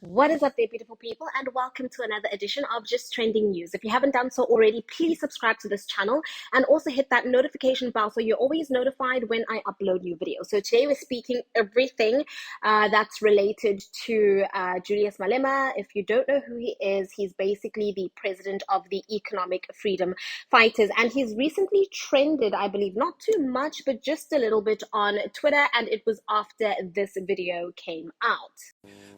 What is up there, beautiful people, and welcome to another edition of Just Trending News. If you haven't done so already, please subscribe to this channel and also hit that notification bell so you're always notified when I upload new videos. So today we're speaking everything that's related to Julius Malema. If you don't know who he is, he's basically the president of the Economic Freedom Fighters, and he's recently trended, I believe, not too much, but just a little bit on Twitter, and it was after this video came out.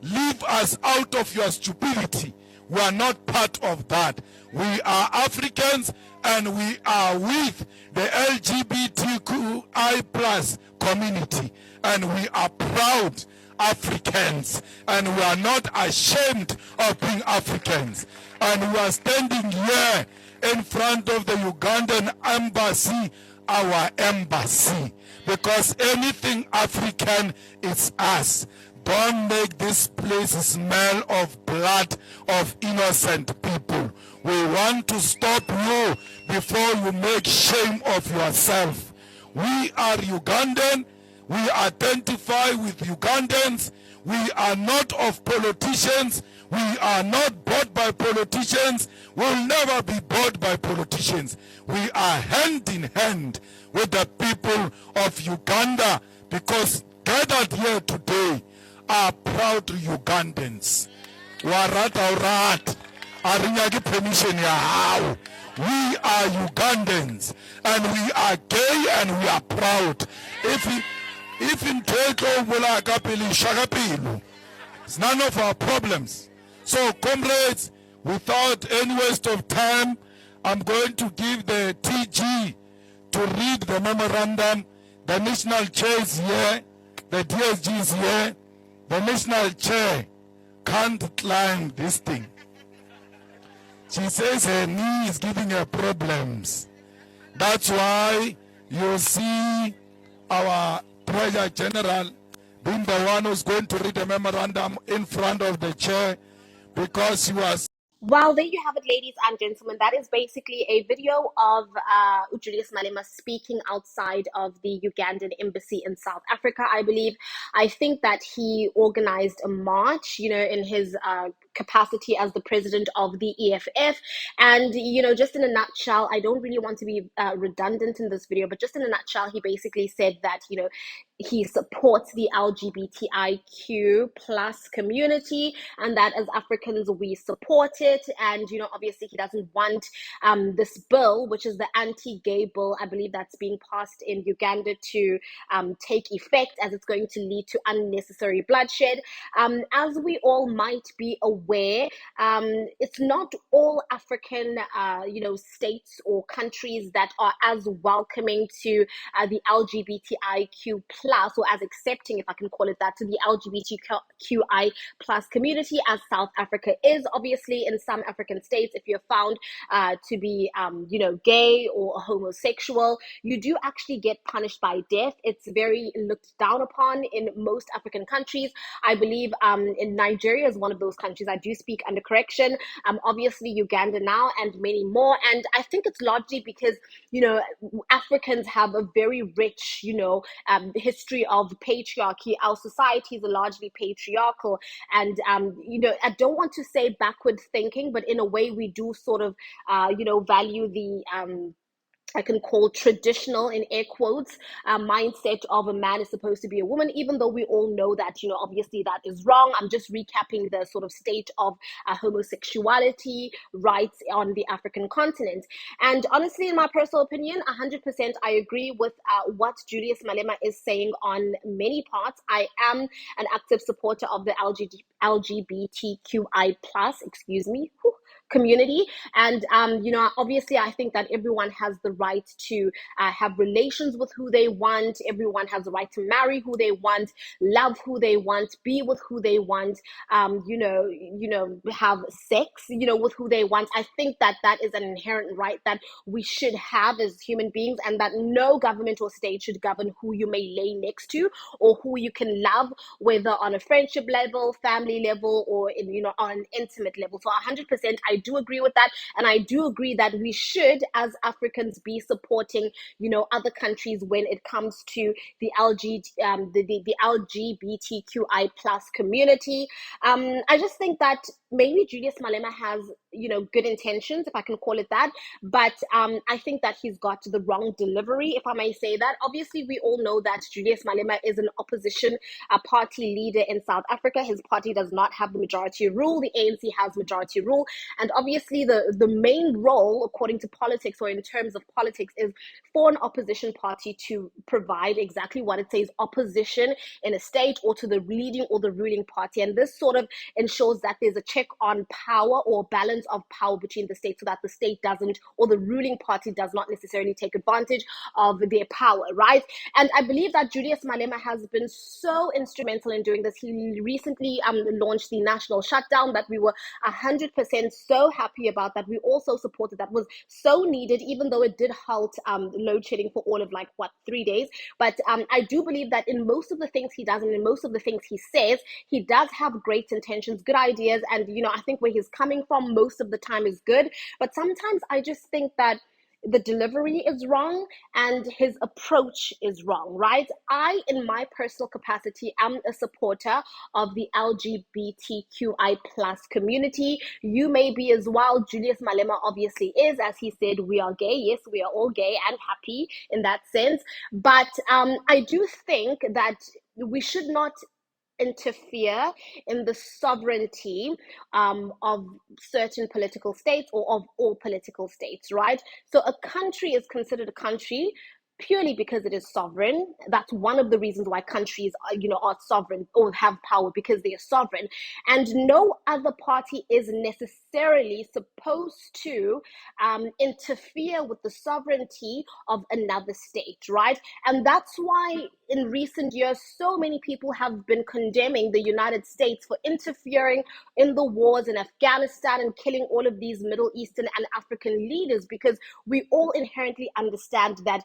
Leave us out of your stupidity. We are not part of that. We are Africans and we are with the LGBTQI plus community, and we are proud Africans, and we are not ashamed of being Africans. And we are standing here in front of the Ugandan Embassy, our embassy, because anything African is us. Don't make this place smell of blood of innocent people. We want to stop you before you make shame of yourself. We are Ugandan. We identify with Ugandans. We are not of politicians. We are not bought by politicians. We'll never be bought by politicians. We are hand in hand with the people of Uganda, because gathered here today are proud Ugandans. Warat arinyagi permission ya how. We are Ugandans and we are gay and we are proud. If in Teko Wula Kapili Shagapilu, it's none of our problems. So comrades, without any waste of time, I'm going to give the TG to read the memorandum. The national chair is here, the DSG is here. The national chair can't climb this thing. She says her knee is giving her problems. That's why you see our Treasurer General being the one who's going to read the memorandum in front of the chair, because she was. Well, there you have it, ladies and gentlemen. That is basically a video of Julius Malema speaking outside of the Ugandan Embassy in South Africa, I believe. I think that he organized a march, in his capacity as the president of the EFF. And, just in a nutshell, I don't really want to be redundant in this video, but just in a nutshell, he basically said that, he supports the LGBTIQ plus community, and that as Africans we support it. And obviously he doesn't want this bill, which is the anti-gay bill, I believe, that's being passed in Uganda, to take effect, as it's going to lead to unnecessary bloodshed. As we all might be aware, it's not all African states or countries that are as welcoming to the LGBTIQ plus, or as accepting, if I can call it that, to the LGBTQI plus community as South Africa is. Obviously, in some African states, if you're found to be, gay or homosexual, you do actually get punished by death. It's very looked down upon in most African countries. I believe in Nigeria is one of those countries. I do speak under correction. Obviously, Uganda now, and many more. And I think it's largely because, Africans have a very rich, history of patriarchy. Our societies are largely patriarchal, and I don't want to say backward thinking, but in a way we do sort of value the I can call traditional, in air quotes, mindset of a man is supposed to be a woman, even though we all know that, obviously that is wrong. I'm just recapping the sort of state of homosexuality rights on the African continent. And honestly, in my personal opinion, 100% I agree with what Julius Malema is saying on many parts. I am an active supporter of the LGBTQI plus, community. And, obviously I think that everyone has the right to have relations with who they want. Everyone has the right to marry who they want, love who they want, be with who they want, have sex, with who they want. I think that that is an inherent right that we should have as human beings, and that no government or state should govern who you may lay next to or who you can love, whether on a friendship level, family level, or on an intimate level. So 100% I do agree with that. And I do agree that we should, as Africans, be supporting, other countries when it comes to the LGBTQI plus community. I just think that maybe Julius Malema has, good intentions, if I can call it that. But I think that he's got the wrong delivery, if I may say that. Obviously, we all know that Julius Malema is an opposition party leader in South Africa. His party does not have the majority rule. The ANC has majority rule. And obviously, the main role, according to politics or in terms of politics, is for an opposition party to provide exactly what it says, opposition in a state or to the leading or the ruling party. And this sort of ensures that there's a check on power or balance of power between the state, so that the state doesn't, or the ruling party does not necessarily take advantage of their power, right? And I believe that Julius Malema has been so instrumental in doing this. He recently launched the national shutdown that we were 100% so happy about, that we also supported, that was so needed, even though it did halt load shedding for all of 3 days. But I do believe that in most of the things he does and in most of the things he says, he does have great intentions, good ideas, and I think where he's coming from most of the time is good. But sometimes I just think that the delivery is wrong and his approach is wrong, right? I, in my personal capacity, am a supporter of the LGBTQI plus community. You may be as well. Julius Malema obviously is, as he said, we are gay. Yes, we are all gay and happy in that sense. But I do think that we should not interfere in the sovereignty of certain political states or of all political states, right? So a country is considered a country purely because it is sovereign. That's one of the reasons why countries are sovereign or have power, because they are sovereign. And no other party is necessarily supposed to interfere with the sovereignty of another state, right? And that's why in recent years, so many people have been condemning the United States for interfering in the wars in Afghanistan and killing all of these Middle Eastern and African leaders, because we all inherently understand that,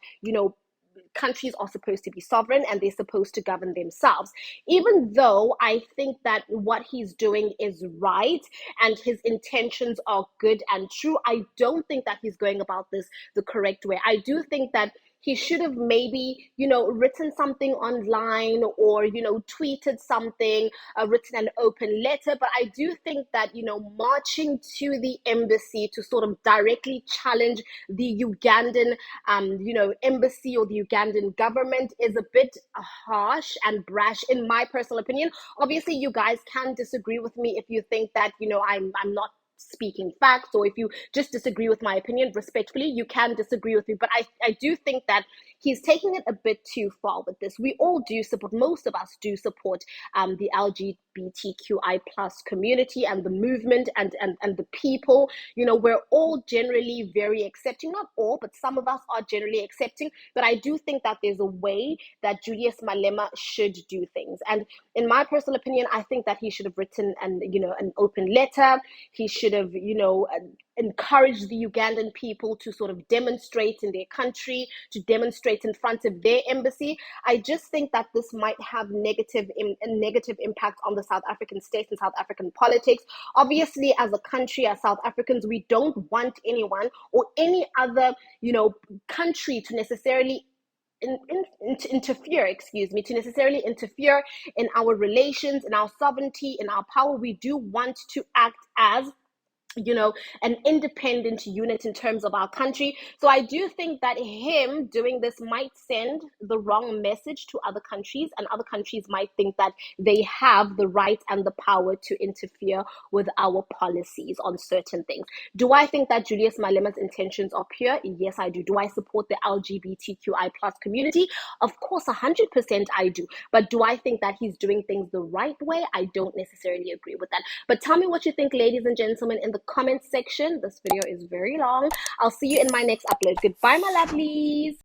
countries are supposed to be sovereign and they're supposed to govern themselves. Even though I think that what he's doing is right and his intentions are good and true, I don't think that he's going about this the correct way. I do think that he should have maybe, written something online or, tweeted something, written an open letter. But I do think that, marching to the embassy to sort of directly challenge the Ugandan, embassy or the Ugandan government is a bit harsh and brash, in my personal opinion. Obviously, you guys can disagree with me if you think that, I'm not speaking facts, or if you just disagree with my opinion, respectfully, you can disagree with me. But I do think that he's taking it a bit too far with this. We all do support, most of us do support the LGBTQI plus community and the movement and the people. We're all generally very accepting, not all, but some of us are generally accepting. But I do think that there's a way that Julius Malema should do things. And in my personal opinion, I think that he should have written an open letter. He should have, encourage the Ugandan people to sort of demonstrate in their country, to demonstrate in front of their embassy. I just think that this might have a negative impact on the South African state and South African politics. Obviously, as a country, as South Africans, we don't want anyone or any other, country to necessarily interfere in our relations, in our sovereignty, in our power. We do want to act as an independent unit in terms of our country. So I do think that him doing this might send the wrong message to other countries, and other countries might think that they have the right and the power to interfere with our policies on certain things. Do I think that Julius Malema's intentions are pure? Yes, I do. Do I support the LGBTQI plus community? Of course, 100% I do. But do I think that he's doing things the right way? I don't necessarily agree with that. But tell me what you think, ladies and gentlemen, in the comment section. This video is very long. I'll see you in my next upload. Goodbye, my lovelies.